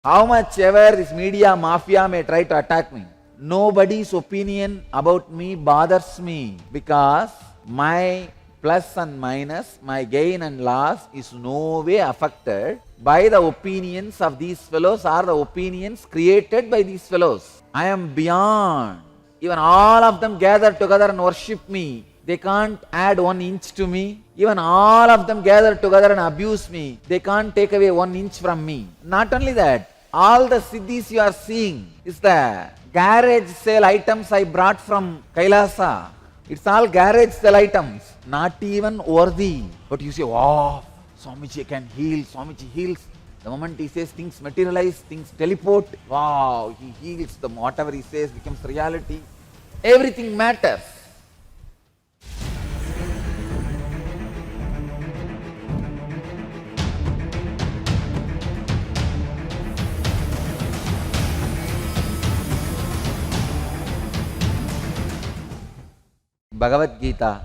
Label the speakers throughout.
Speaker 1: How much ever this media mafia may try to attack me, nobody's opinion about me bothers me, because my plus and minus, my gain and loss is no way affected by the opinions of these fellows or the opinions created by these fellows. I am beyond. Even all of them gather together and worship me, they can't add 1 inch to me. Even all of them gather together and abuse me, they can't take away 1 inch from me. Not only that, all the siddhis you are seeing is the garage sale items I brought from Kailasa. It's all garage sale items, not even worthy. But you say, wow, Swamiji can heal, Swamiji heals. The moment he says things materialize, things teleport, wow, he heals them. Whatever he says becomes reality. Everything matters. Bhagavad Gita,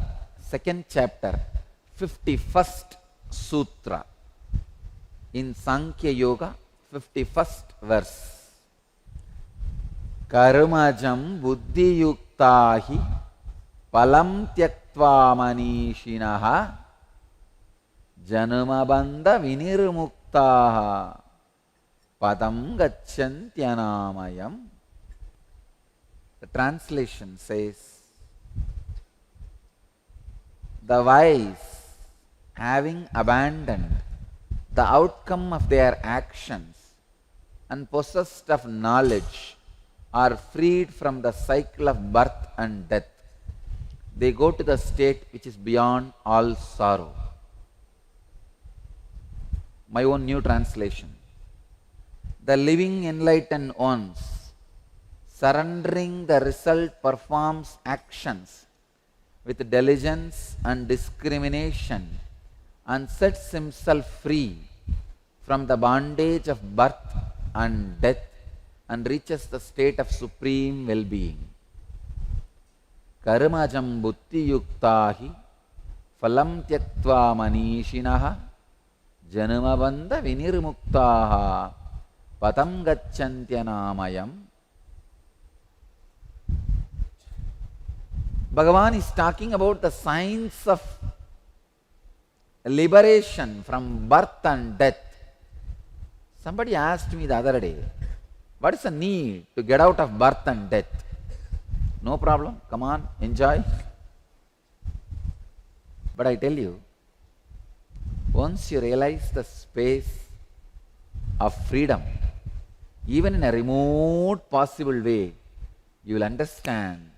Speaker 1: 2nd chapter, 51st sutra. In Sankhya Yoga, 51st verse. Karmajam buddhi yuktahi palam tyaktva manishinaha janamabandha vinirmuktaha padam gacchantyanāmayam. The translation says, the wise, having abandoned the outcome of their actions and possessed of knowledge, are freed from the cycle of birth and death. They go to the state which is beyond all sorrow. My own new translation. The living enlightened ones, surrendering the result, performs actions with diligence and discrimination and sets himself free from the bondage of birth and death and reaches the state of supreme well-being. Karmajam buddhi yuktahi phalam tyaktva manishinaha janamabandha vinirmuktaha patam gacchantyanāmayam. Bhagavan is talking about the science of liberation from birth and death. Somebody asked me the other day, what is the need to get out of birth and death? No problem, come on, enjoy. But I tell you, once you realize the space of freedom, even in a remote possible way, you will understand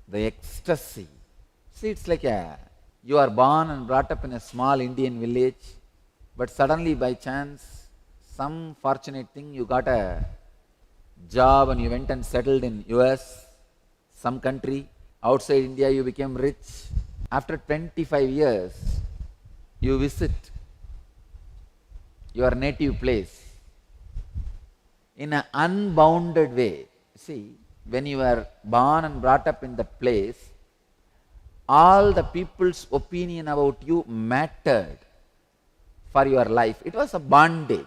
Speaker 1: the ecstasy. See, it's like you are born and brought up in a small Indian village, but suddenly by chance, some fortunate thing, you got a job and you went and settled in US, some country, outside India you became rich. After 25 years, you visit your native place in an unbounded way. See, when you were born and brought up in that place, all the people's opinion about you mattered for your life. It was a bondage.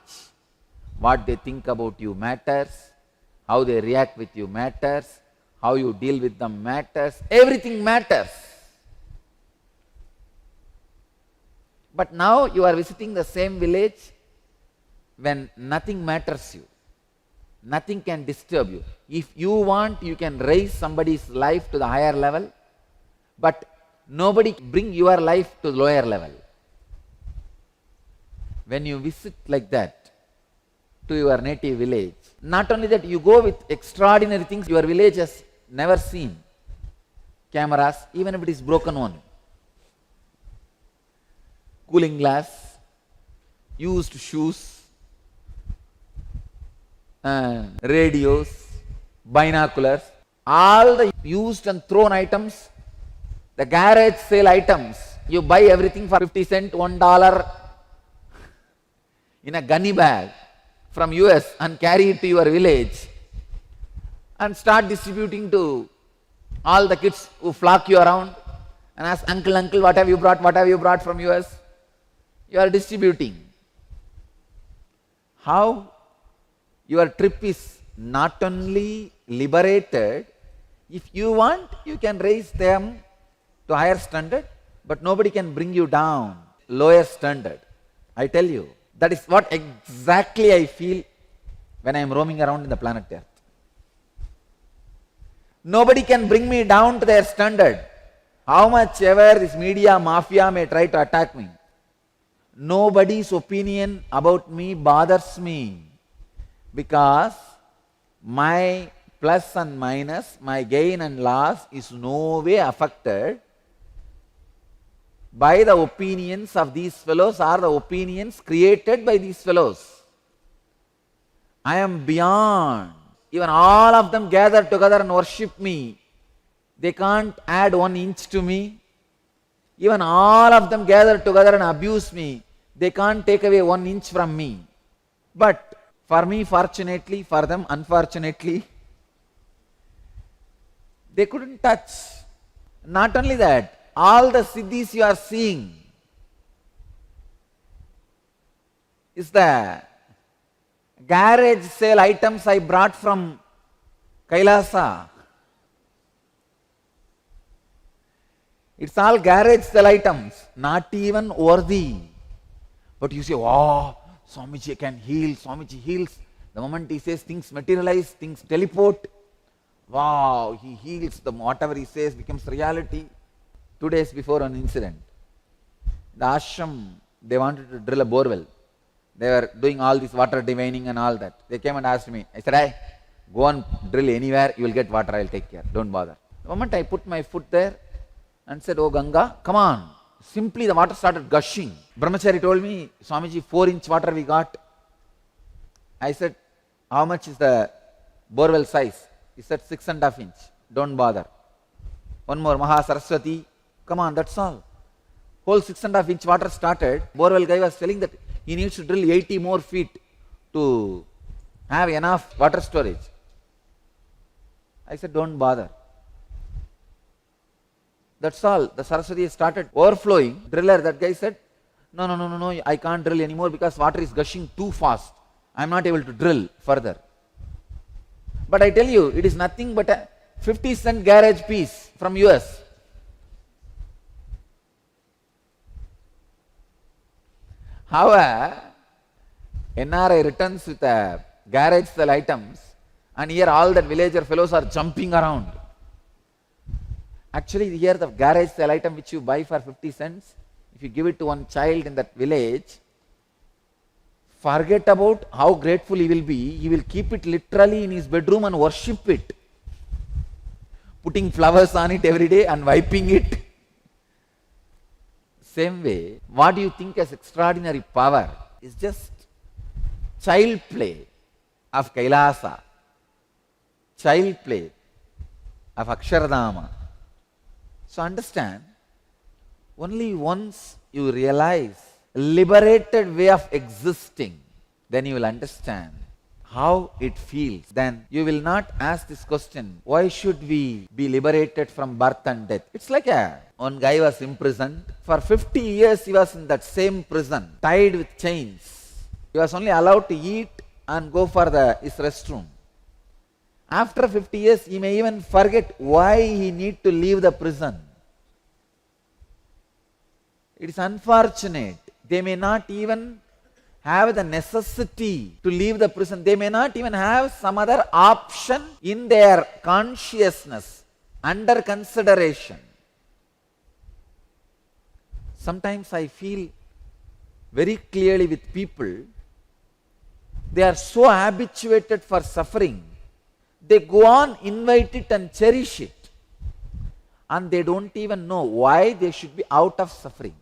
Speaker 1: What they think about you matters, how they react with you matters, how you deal with them matters, everything matters. But now you are visiting the same village when nothing matters you. Nothing can disturb you. If you want, you can raise somebody's life to the higher level, but nobody can bring your life to the lower level. When you visit like that to your native village, not only that, you go with extraordinary things your village has never seen. Cameras, even if it is broken one. Cooling glass, used shoes, radios, binoculars, all the used and thrown items, the garage sale items, you buy everything for 50 cents, $1 in a gunny bag from US and carry it to your village and start distributing to all the kids who flock you around and ask, uncle, what have you brought from US? You are distributing. how your trip is not only liberated, if you want, you can raise them to higher standard, but nobody can bring you down lower standard. I tell you, that is what exactly I feel when I am roaming around in the planet Earth. Nobody can bring me down to their standard. How much ever this media mafia may try to attack me, nobody's opinion about me bothers me, because my plus and minus, my gain and loss is no way affected by the opinions of these fellows or the opinions created by these fellows. I am beyond. Even all of them gather together and worship me, they can't add 1 inch to me. Even all of them gather together and abuse me, they can't take away 1 inch from me. But for me, fortunately, for them, unfortunately, they couldn't touch. Not only that, all the siddhis you are seeing is the garage sale items I brought from Kailasa. It's all garage sale items, not even worthy. But you say, oh, Swamiji can heal, Swamiji heals. The moment he says things materialize, things teleport. Wow, he heals, whatever he says becomes reality. 2 days before an incident, the ashram, they wanted to drill a borewell. They were doing all this water divining and all that. They came and asked me. I said, hey, go and drill anywhere, you will get water, I will take care, don't bother. The moment I put my foot there and said, oh Ganga, come on. Simply the water started gushing. Brahmachari told me, Swamiji, 4-inch water we got. I said, how much is the borewell size? He said, 6.5 inch. Don't bother. One more, Maha Saraswati. Come on, that's all. Whole 6.5 inch water started. Borewell guy was telling that he needs to drill 80 more feet to have enough water storage. I said, don't bother. That's all. The Saraswati started overflowing. Driller, that guy said, no, I can't drill anymore because water is gushing too fast. I am not able to drill further. But I tell you, it is nothing but a 50-cent garage piece from US. How a NRI returns with a garage sale items, and here all that villager fellows are jumping around. Actually, here the garage sale item which you buy for 50 cents, if you give it to one child in that village, forget about how grateful he will be. He will keep it literally in his bedroom and worship it, putting flowers on it every day and wiping it. Same way, what do you think as extraordinary power is just child play of Kailasa, child play of Akshardhama. So understand, only once you realize a liberated way of existing, then you will understand how it feels. Then you will not ask this question, why should we be liberated from birth and death? It's like one guy was imprisoned. For 50 years he was in that same prison, tied with chains. He was only allowed to eat and go for his restroom. After 50 years, he may even forget why he need to leave the prison. It is unfortunate. They may not even have the necessity to leave the prison. They may not even have some other option in their consciousness under consideration. Sometimes I feel very clearly with people, they are so habituated for suffering, they go on, invite it and cherish it, and they don't even know why they should be out of suffering.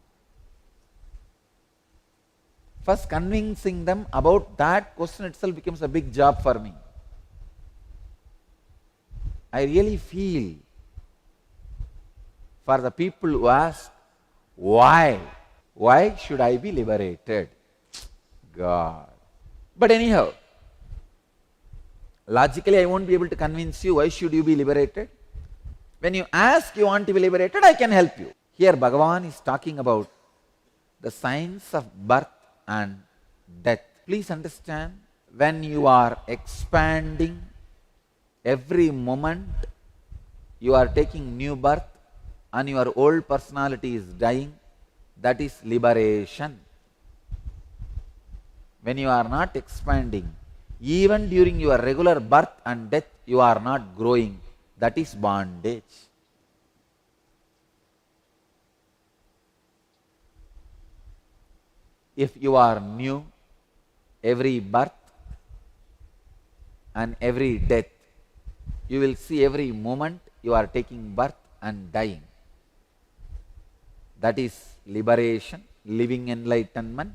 Speaker 1: First, convincing them about that question itself becomes a big job for me. I really feel for the people who ask, why? Why should I be liberated? God. But anyhow, logically I won't be able to convince you why should you be liberated. When you ask you want to be liberated, I can help you. Here Bhagavan is talking about the science of birth and death. Please understand, when you are expanding, every moment you are taking new birth and your old personality is dying, that is liberation. When you are not expanding, even during your regular birth and death, you are not growing, that is bondage. If you are new, every birth and every death, you will see every moment you are taking birth and dying. That is liberation, living enlightenment.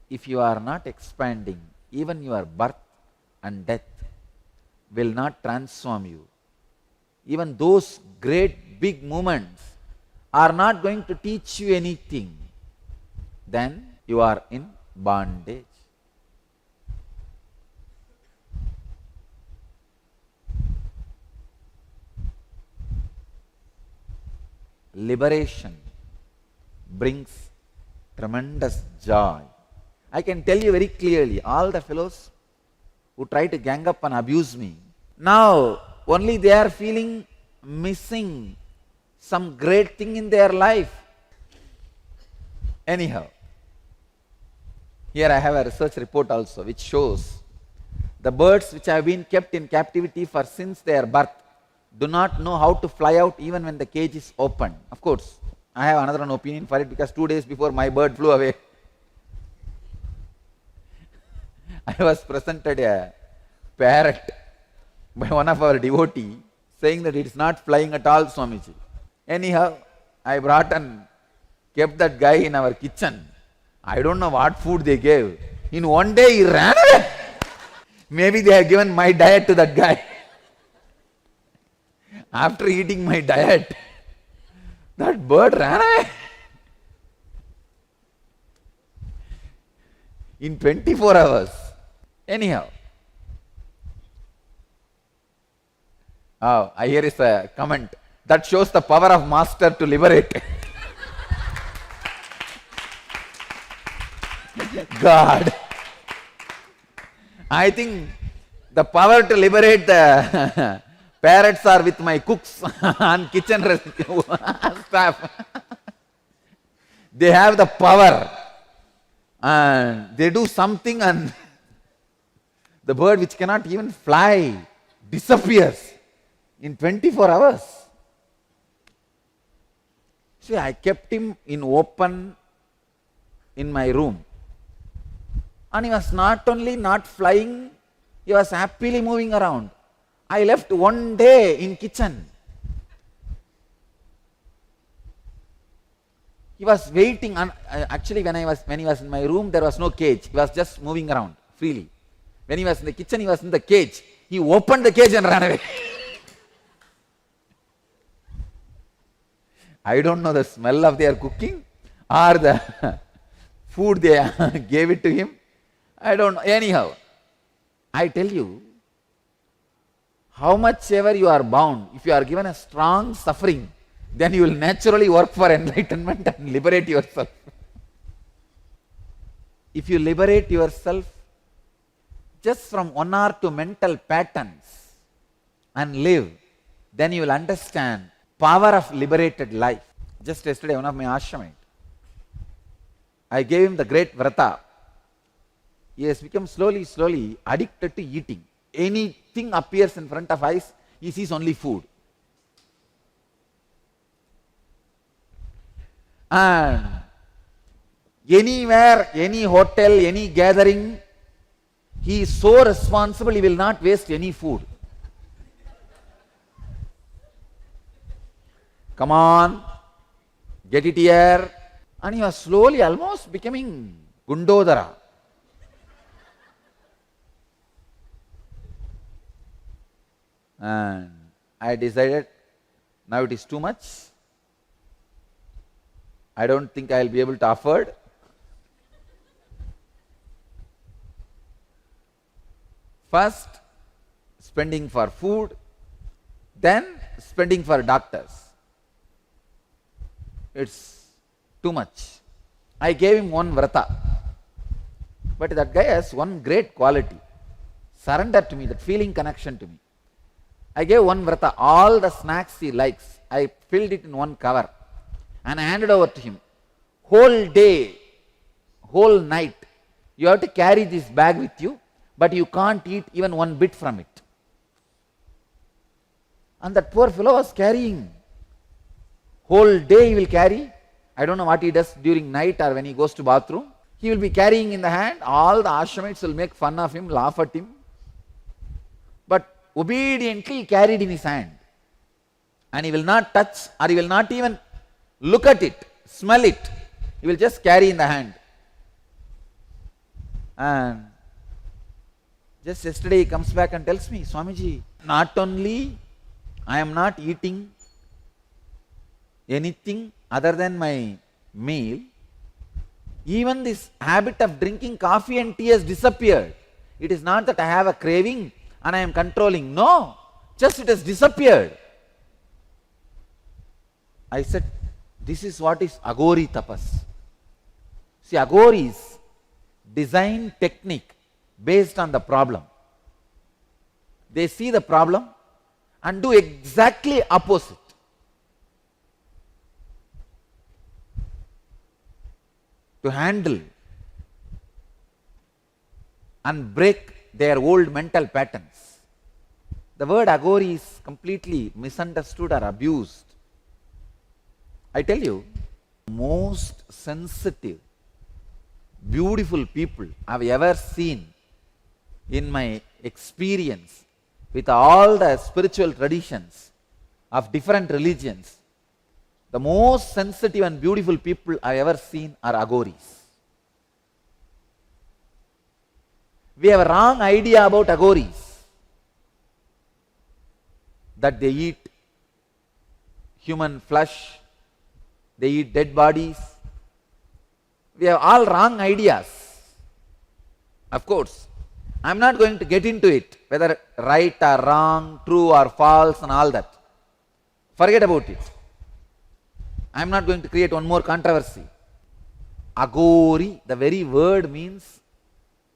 Speaker 1: If you are not expanding, even your birth and death will not transform you. Even those great big moments are not going to teach you anything. Then you are in bondage. Liberation brings tremendous joy. I can tell you very clearly, all the fellows who try to gang up and abuse me, now only they are feeling missing some great thing in their life. Anyhow, here I have a research report also which shows the birds which have been kept in captivity for since their birth do not know how to fly out even when the cage is open. Of course, I have another opinion for it, because 2 days before my bird flew away, I was presented a parrot by one of our devotees saying that it is not flying at all, Swamiji. Anyhow, I brought and kept that guy in our kitchen. I don't know what food they gave. In one day he ran away. Maybe they have given my diet to that guy. After eating my diet, that bird ran away. In 24 hours. Anyhow. Oh, here is a comment that shows the power of master to liberate. God. I think the power to liberate the parrots are with my cooks and kitchen staff. They have the power and they do something, and the bird which cannot even fly disappears in 24 hours. See, I kept him in open in my room. And he was not only not flying, he was happily moving around. I left one day in kitchen. He was waiting, and actually when he was in my room, there was no cage. He was just moving around freely. When he was in the kitchen, he was in the cage. He opened the cage and ran away. I don't know the smell of their cooking or the food they gave it to him. I don't know. Anyhow, I tell you, how much ever you are bound, if you are given a strong suffering, then you will naturally work for enlightenment and liberate yourself. If you liberate yourself just from 1 or 2 mental patterns and live, then you will understand power of liberated life. Just yesterday, one of my ashramites, I gave him the great vrata. He has become slowly addicted to eating. Anything appears in front of eyes, he sees only food. And anywhere, any hotel, any gathering, he is so responsible, he will not waste any food. Come on, get it here. And he was slowly almost becoming Gundodara. And I decided, now it is too much. I don't think I will be able to afford. First, spending for food, then spending for doctors. it's too much. I gave him one vrata. But that guy has one great quality. Surrender to me, that feeling connection to me. I gave one vrata, all the snacks he likes, I filled it in one cover and I handed over to him. Whole day, whole night, you have to carry this bag with you, but you can't eat even one bit from it. And that poor fellow was carrying. Whole day he will carry. I don't know what he does during night or when he goes to bathroom. He will be carrying in the hand. All the ashramites will make fun of him, laugh at him. But obediently he carried in his hand. And he will not touch or he will not even look at it, smell it. He will just carry in the hand. And just yesterday he comes back and tells me, Swamiji, not only I am not eating anything other than my meal, even this habit of drinking coffee and tea has disappeared. It is not that I have a craving and I am controlling. No, just it has disappeared. I said, this is what is Agori tapas. See, Agori is design technique based on the problem. They see the problem and do exactly opposite. To handle and break their old mental patterns. The word Agori is completely misunderstood or abused. I tell you, most sensitive, beautiful people I've ever seen in my experience with all the spiritual traditions of different religions, the most sensitive and beautiful people I've ever seen are Agoris. We have a wrong idea about Agoris, that they eat human flesh, they eat dead bodies. We have all wrong ideas. Of course, I'm not going to get into it, whether right or wrong, true or false and all that. Forget about it. I'm not going to create one more controversy. Agori, the very word means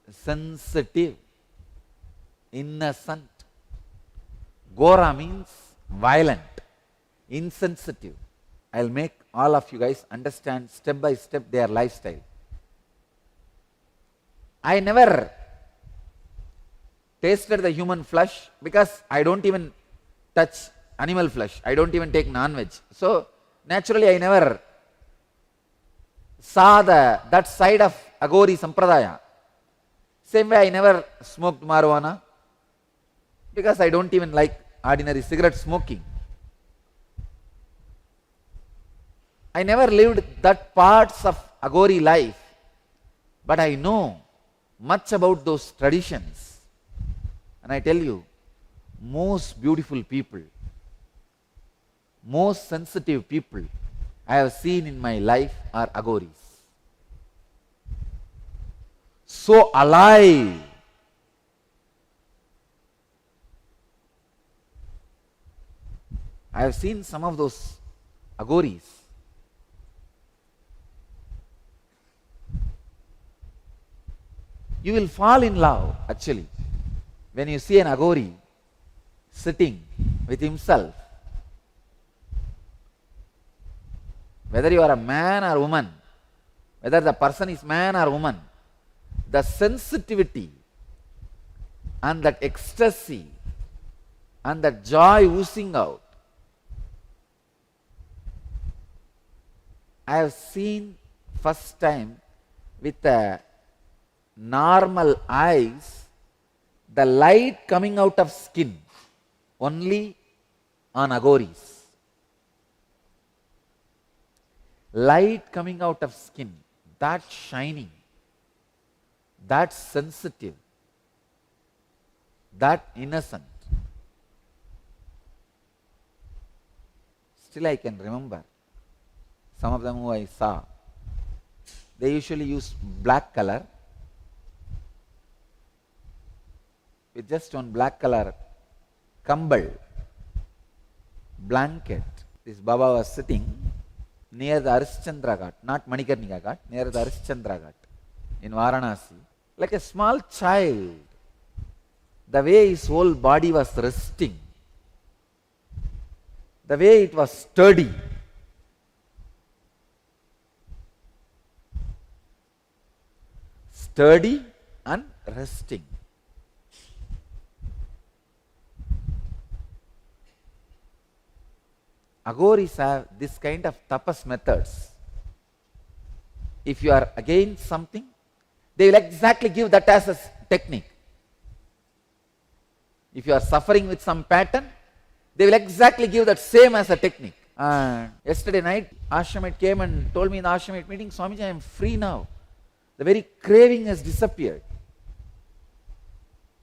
Speaker 1: sensitive, innocent. Gora means violent, insensitive. I'll make all of you guys understand step by step their lifestyle. I never tasted the human flesh because I don't even touch animal flesh. I don't even take non-veg. So naturally I never saw that side of Agori Sampradaya. Same way I never smoked marijuana because I don't even like ordinary cigarette smoking. I never lived that parts of Agori life, but I know much about those traditions. And I tell you, most beautiful people, most sensitive people I have seen in my life are Agoris. So alive. I have seen some of those Agoris. You will fall in love actually when you see an Agori sitting with himself. Whether you are a man or woman, whether the person is man or woman, the sensitivity and that ecstasy and that joy oozing out, I have seen first time with the normal eyes, the light coming out of skin only on Agoris. Light coming out of skin, that shining, that sensitive, that innocent. Still I can remember some of them who I saw. They usually use black color with just one black color kambal, blanket. This Baba was sitting near the Harishchandra Ghat, not Manikarnika Ghat, near the Harishchandra Ghat in Varanasi, like a small child, the way his whole body was resting, the way it was sturdy. Sturdy and resting. Agoris have this kind of tapas methods. If you are against something, they will exactly give that as a technique. If you are suffering with some pattern, they will exactly give that same as a technique. Yesterday night, Ashramite came and told me in the Ashramite meeting, Swamiji, I am free now. The very craving has disappeared.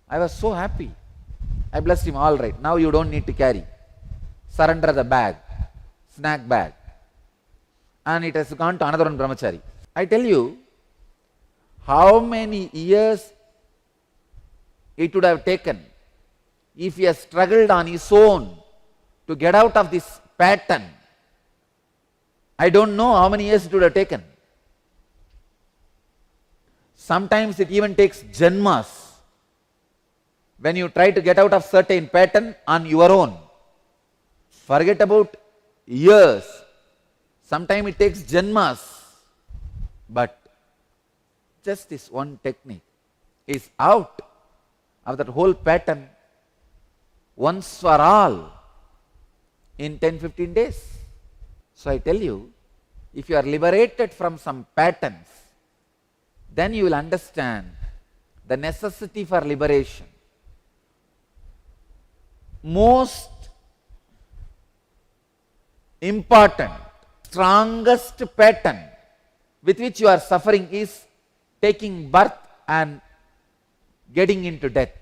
Speaker 1: I was so happy. I blessed him, all right, now you don't need to carry. Surrender the bag, snack bag. And it has gone to another one brahmachari. I tell you, how many years it would have taken if he has struggled on his own to get out of this pattern. I don't know how many years it would have taken. Sometimes it even takes janmas when you try to get out of certain pattern on your own. Forget about years. Sometimes it takes janmas. But just this one technique is out of that whole pattern once for all in 10-15 days. So I tell you, if you are liberated from some patterns, then you will understand the necessity for liberation. Most important, strongest pattern with which you are suffering is taking birth and getting into death.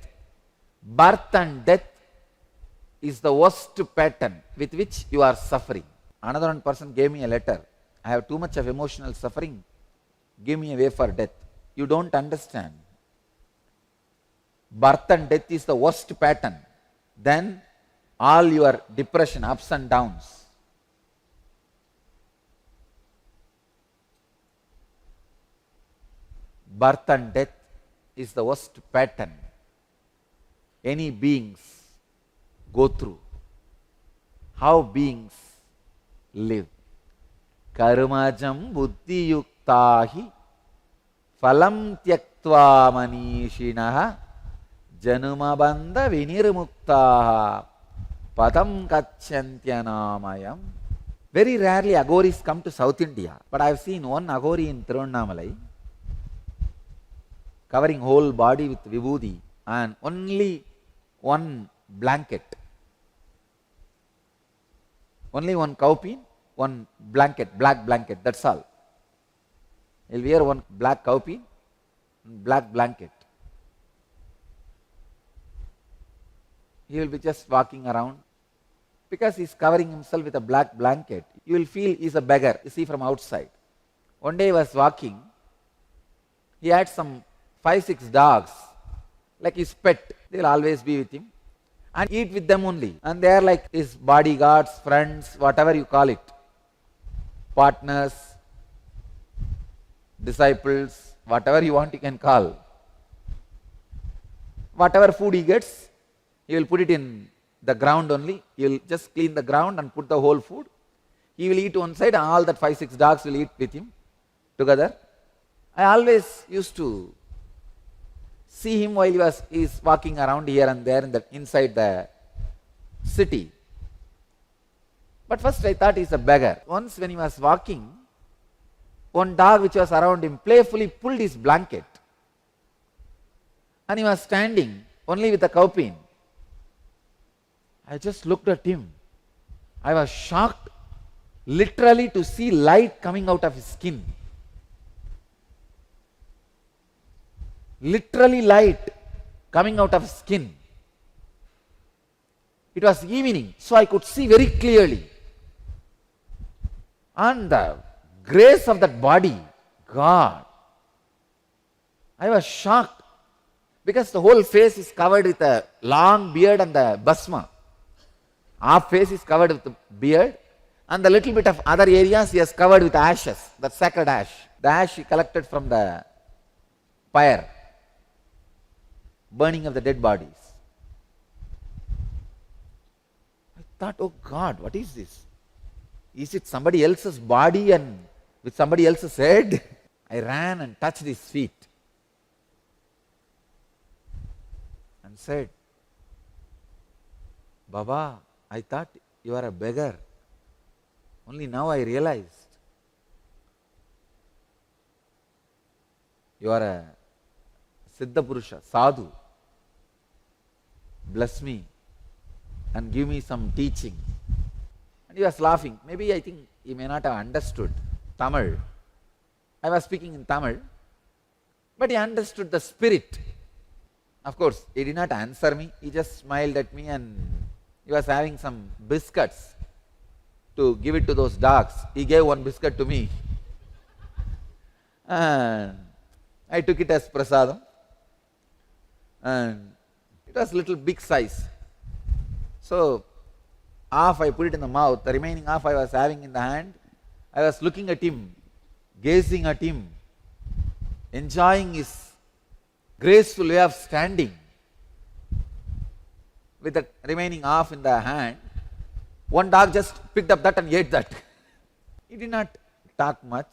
Speaker 1: Birth and death is the worst pattern with which you are suffering. Another one person gave me a letter. I have too much of emotional suffering. Give me a way for death. You don't understand. Birth and death is the worst pattern. Then all your depression, ups and downs. Birth and death is the worst pattern any beings go through. How beings live. Karmajam buddhi yuktahi phalam tyaktva manishinaha januma bandha vinirmuktaha padam kachyantyanāmayam. Very rarely Agoris come to South India, but I have seen one Agori in Tiruvannamalai covering whole body with vibhuti and only one blanket. Only one cowpea, one blanket, black blanket, that's all. He'll wear one black cowpea, black blanket. He will be just walking around. Because he's covering himself with a black blanket, you will feel he's a beggar, you see, from outside. One day he was walking, he had some 5-6 dogs, like his pet. They will always be with him and eat with them only. And they are like his bodyguards, friends, whatever you call it. Partners, disciples, whatever you want you can call. Whatever food he gets, he will put it in the ground only. He will just clean the ground and put the whole food. He will eat one side and all that 5-6 dogs will eat with him together. I always used to see him while he is walking around here and there inside the city. But first I thought he's a beggar. Once when he was walking, one dog which was around him playfully pulled his blanket. And he was standing only with a cowpea. I just looked at him. I was shocked literally to see light coming out of his skin. Literally light coming out of his skin. It was evening, so I could see very clearly. And the grace of that body, God. I was shocked because the whole face is covered with a long beard and the bhasma. Half face is covered with the beard And the little bit of other areas he has covered with ashes, that sacred ash. The ash he collected from the fire, burning of the dead bodies. I thought, oh God, what is this? Is it somebody else's body and with somebody else's head? I ran and touched his feet and said, Baba, I thought you are a beggar. Only now I realized you are a Siddha Purusha, Sadhu. Bless me and give me some teaching. And he was laughing. Maybe I think he may not have understood Tamil. I was speaking in Tamil, but he understood the spirit. Of course, he did not answer me. He just smiled at me and he was having some biscuits to give it to those dogs. He gave one biscuit to me. And I took it as prasadam. And it was little big size. So, half I put it in the mouth, the remaining half I was having in the hand. I was looking at him, gazing at him, enjoying his graceful way of standing with the remaining half in the hand. One dog just picked up that and ate that. He did not talk much,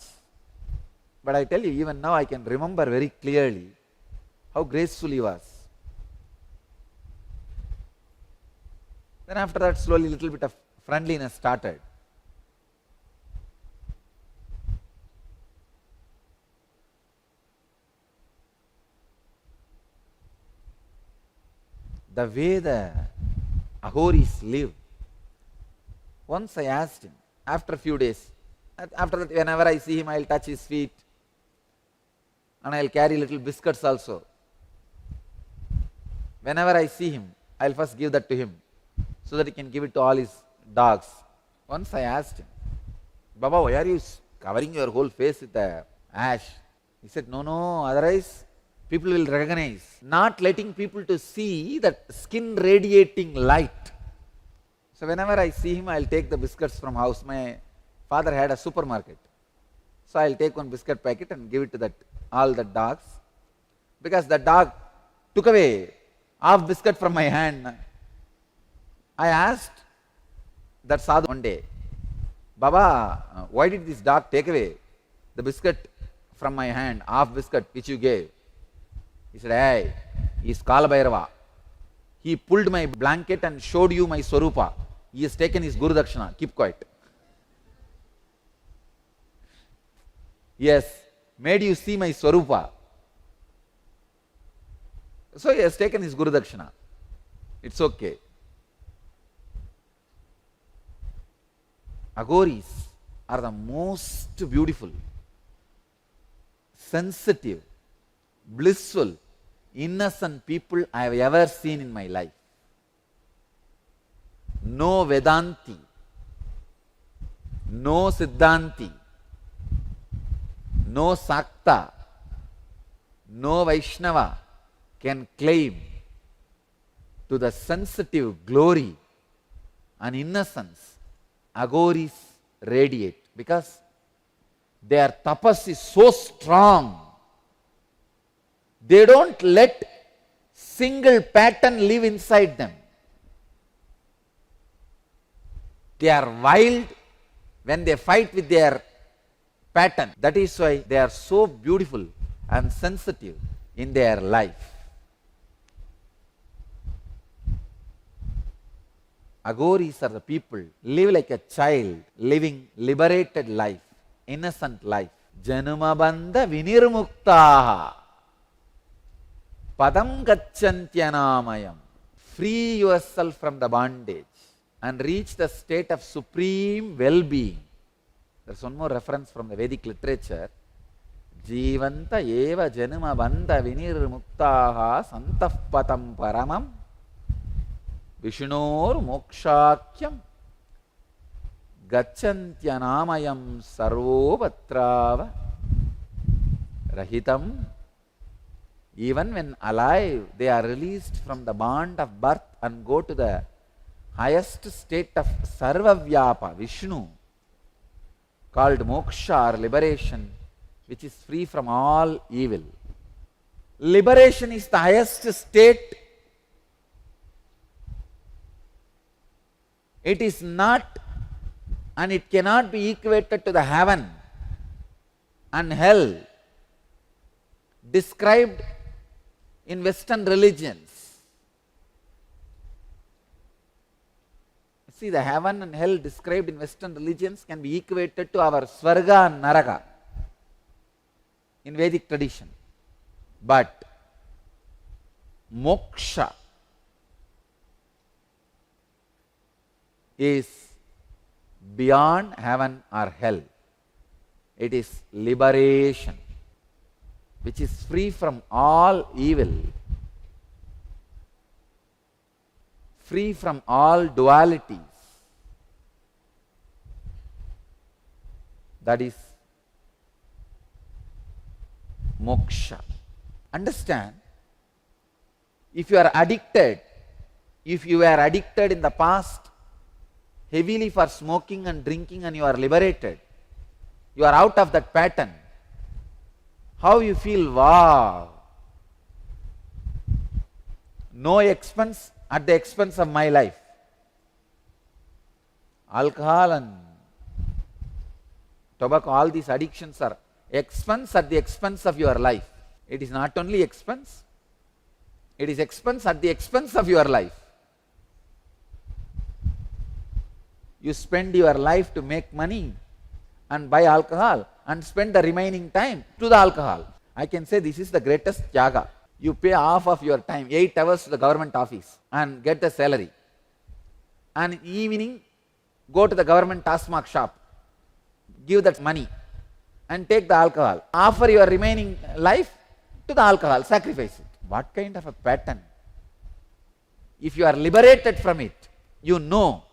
Speaker 1: but I tell you, even now I can remember very clearly how graceful he was. Then after that, slowly little bit of friendliness started. The way the Agoris live. Once I asked him, after a few days, after that whenever I see him, I will touch his feet and I will carry little biscuits also. Whenever I see him, I will first give that to him so that he can give it to all his dogs. Once I asked him, Baba, why are you covering your whole face with the ash? He said, no, otherwise people will recognize. Not letting people to see that skin radiating light. So whenever I see him, I will take the biscuits from house. My father had a supermarket. So I will take one biscuit packet and give it to all the dogs. Because the dog took away half biscuit from my hand. I asked that sadhu one day, Baba, why did this dog take away the biscuit from my hand, half biscuit which you gave? He said, hey, he is Kala Bhairava. He pulled my blanket and showed you my Swarupa. He has taken his Guru Dakshina. Keep quiet. Yes, made you see my Swarupa. So he has taken his Guru Dakshina. It's okay. Agoris are the most beautiful, sensitive, blissful, innocent people I have ever seen in my life. No Vedanti, no Siddhanti, no Sakta, no Vaishnava can claim to the sensitive glory and innocence Agoris radiate, because their tapas is so strong. They don't let single pattern live inside them. They are wild when they fight with their pattern. That is why they are so beautiful and sensitive in their life. Agoris are the people live like a child, living liberated life, innocent life. Janumabandha vinirmuktaha padam gacchantyanāmayam. Free yourself from the bondage and reach the state of supreme well-being. There's one more reference from the Vedic literature. Jivanta eva janumabandha vinirmuktaha santah patam paramam Vishnur mokshakyam gacchantyanāmayam sarvopatrava rahitam. Even when alive, they are released from the bond of birth and go to the highest state of sarvavyapa, Vishnu, called moksha or liberation, which is free from all evil. Liberation is the highest state. It is not and it cannot be equated to the heaven and hell described in Western religions. See, the heaven and hell described in Western religions can be equated to our Svarga and Naraka in Vedic tradition. But moksha is beyond heaven or hell. It is liberation, which is free from all evil, free from all dualities. That is moksha. Understand, if you are addicted, if you were addicted in the past heavily for smoking and drinking and you are liberated, you are out of that pattern, how you feel? Wow! No expense at the expense of my life. Alcohol and tobacco, all these addictions are expense at the expense of your life. It is not only expense, it is expense at the expense of your life. You spend your life to make money and buy alcohol and spend the remaining time to the alcohol. I can say this is the greatest tyaga. You pay half of your time, 8 hours to the government office and get the salary. And in evening, go to the government Tasmak shop, give that money and take the alcohol. Offer your remaining life to the alcohol, sacrifice it. What kind of a pattern? If you are liberated from it, you know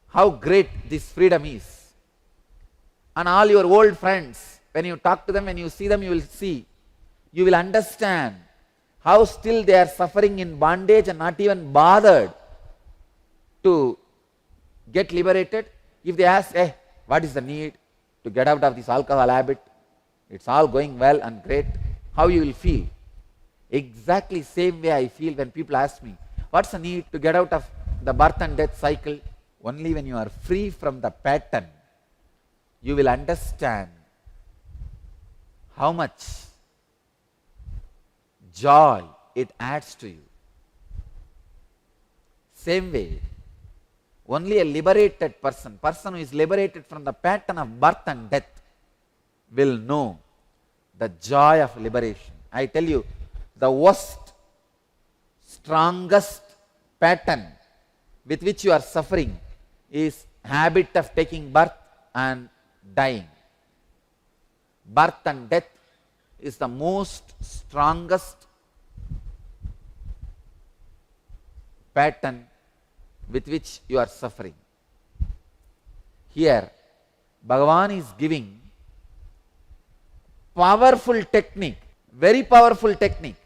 Speaker 1: how great this freedom is. And all your old friends, when you talk to them, when you see them, you will see, you will understand how still they are suffering in bondage and not even bothered to get liberated. If they ask, what is the need to get out of this alcohol habit? It's all going well and great. How you will feel? Exactly same way I feel when people ask me, what's the need to get out of the birth and death cycle? Only when you are free from the pattern, you will understand how much joy it adds to you. Same way, only a liberated person who is liberated from the pattern of birth and death will know the joy of liberation. I tell you, the worst, strongest pattern with which you are suffering is habit of taking birth and dying. Birth and death is the most strongest pattern with which you are suffering. Here, Bhagavan is giving powerful technique, very powerful technique.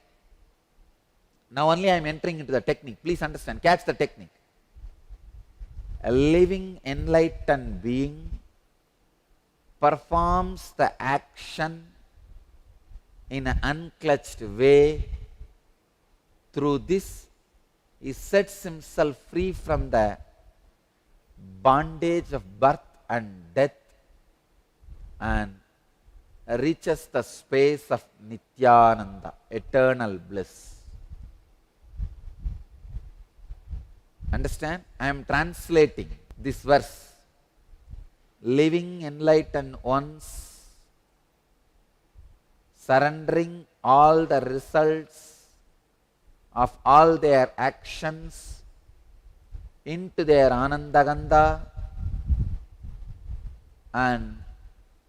Speaker 1: Now only I am entering into the technique. Please understand, catch the technique. A living enlightened being performs the action in an unclutched way. Through this, he sets himself free from the bondage of birth and death and reaches the space of Nityananda, eternal bliss. Understand? I am translating this verse. Living enlightened ones, surrendering all the results of all their actions into their Anandagandha and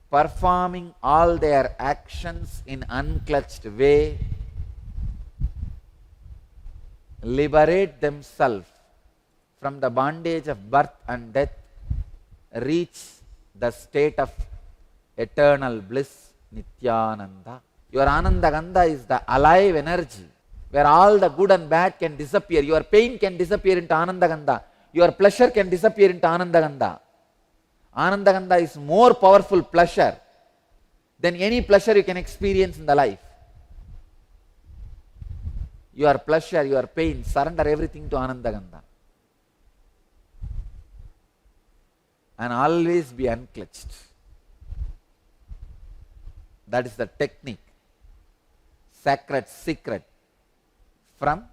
Speaker 1: performing all their actions in unclutched way, liberate themselves from the bondage of birth and death, reach the state of eternal bliss, Nityananda. Your Anandagandha is the alive energy where all the good and bad can disappear. Your pain can disappear into Anandagandha. Your pleasure can disappear into Anandagandha. Anandagandha is more powerful pleasure than any pleasure you can experience in the life. Your pleasure, your pain, surrender everything to Anandagandha. And always be unclutched. That is the technique, sacred secret from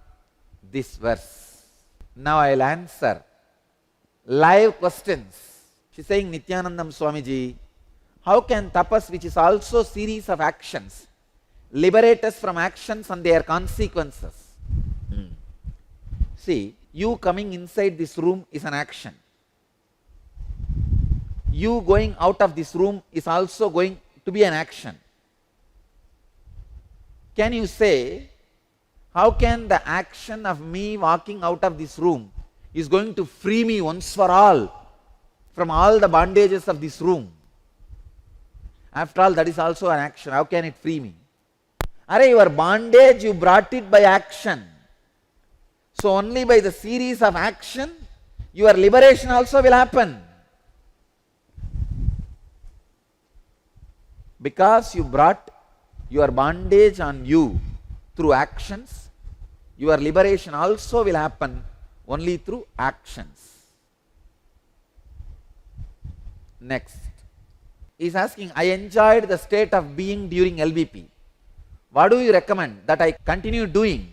Speaker 1: this verse. Now I will answer live questions. She is saying, Nityanandam Swamiji, how can tapas, which is also series of actions, liberate us from actions and their consequences? See, you coming inside this room is an action. You going out of this room is also going to be an action. Can you say, how can the action of me walking out of this room is going to free me once for all from all the bondages of this room? After all, that is also an action. How can it free me? Arey, your bondage, you brought it by action. So only by the series of action, your liberation also will happen. Because you brought your bondage on you through actions, your liberation also will happen only through actions. Next, he is asking, I enjoyed the state of being during LBP. What do you recommend that I continue doing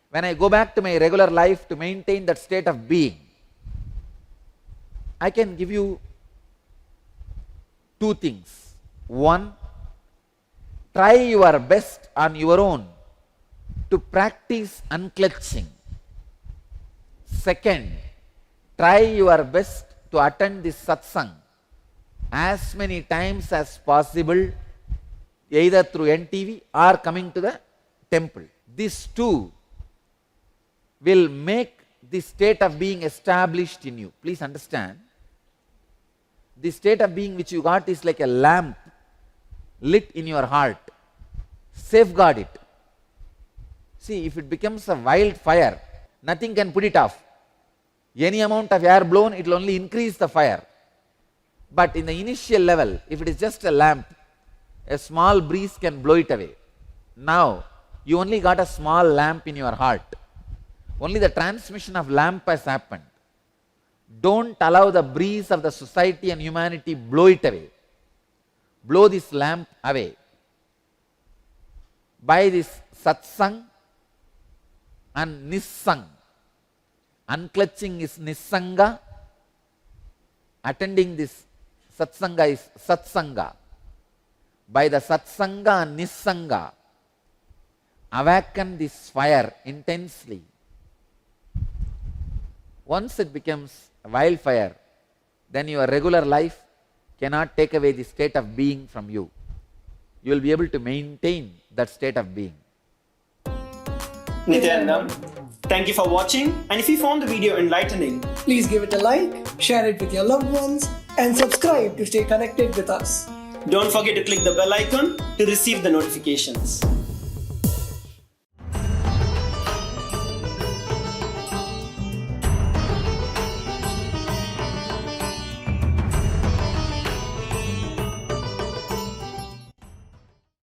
Speaker 1: when I go back to my regular life to maintain that state of being? I can give you two things. One, try your best on your own to practice unclutching. Second, try your best to attend this satsang as many times as possible, either through NTV or coming to the temple. These two will make the state of being established in you. Please understand, the state of being which you got is like a lamp lit in your heart. Safeguard it. See, if it becomes a wildfire, nothing can put it off. Any amount of air blown, it will only increase the fire. But in the initial level, if it is just a lamp, a small breeze can blow it away. Now, you only got a small lamp in your heart. Only the transmission of lamp has happened. Don't allow the breeze of the society and humanity blow it away. Blow this lamp away. By this satsang and nissang. Unclutching is nissanga. Attending this satsanga is satsanga. By the satsanga and nissanga, awaken this fire intensely. Once it becomes a wildfire, then your regular life cannot take away the state of being from you. You will be able to maintain that state of being.
Speaker 2: Nityanandam, thank you for watching, and if you found the video enlightening,
Speaker 3: please give it a like, share it with your loved ones, and subscribe to stay connected with us.
Speaker 2: Don't forget to click the bell icon to receive the notifications.